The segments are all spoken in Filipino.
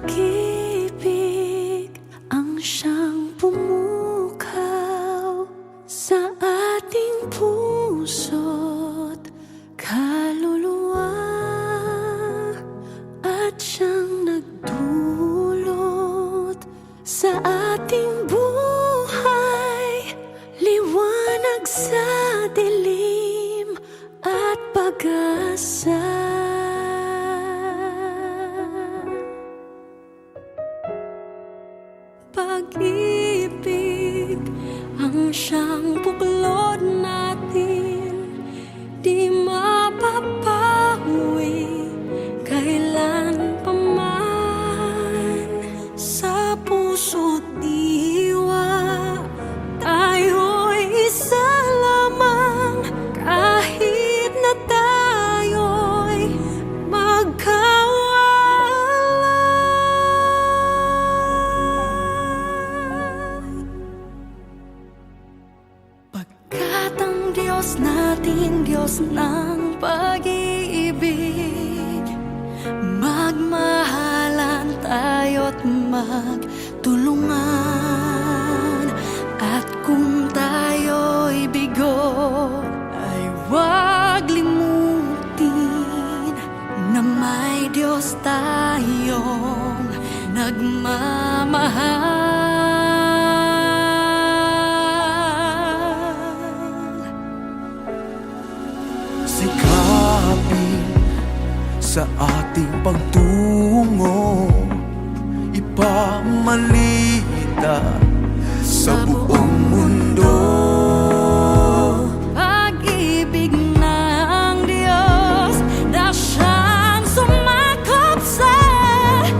pag-ibig ang siyang pumukaw sa ating puso't kaluluwa, at siyang nagdulot sa ating buhay, liwanag sa dilim at pag-asa. Pag-ibig ang siyang buklod natin, di mapapawi kailan pa man. Sa puso't diwa tayo'y isa lamang, kahit na tayo'y pagkat ang Diyos natin, Diyos ng pag-ibig, magmahalan tayo't magtulungan. At kung tayo'y bigo, ay huwag limutin na may Diyos tayong nagmamahal. Sikapin sa ating pagtungo, ipamalita sa buong mundo. Pag-ibig ng Diyos na siyang sumakop sa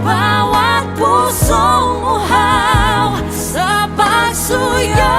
bawat pusong uhaw sa pagsuyo.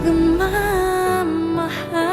Nagmamahal.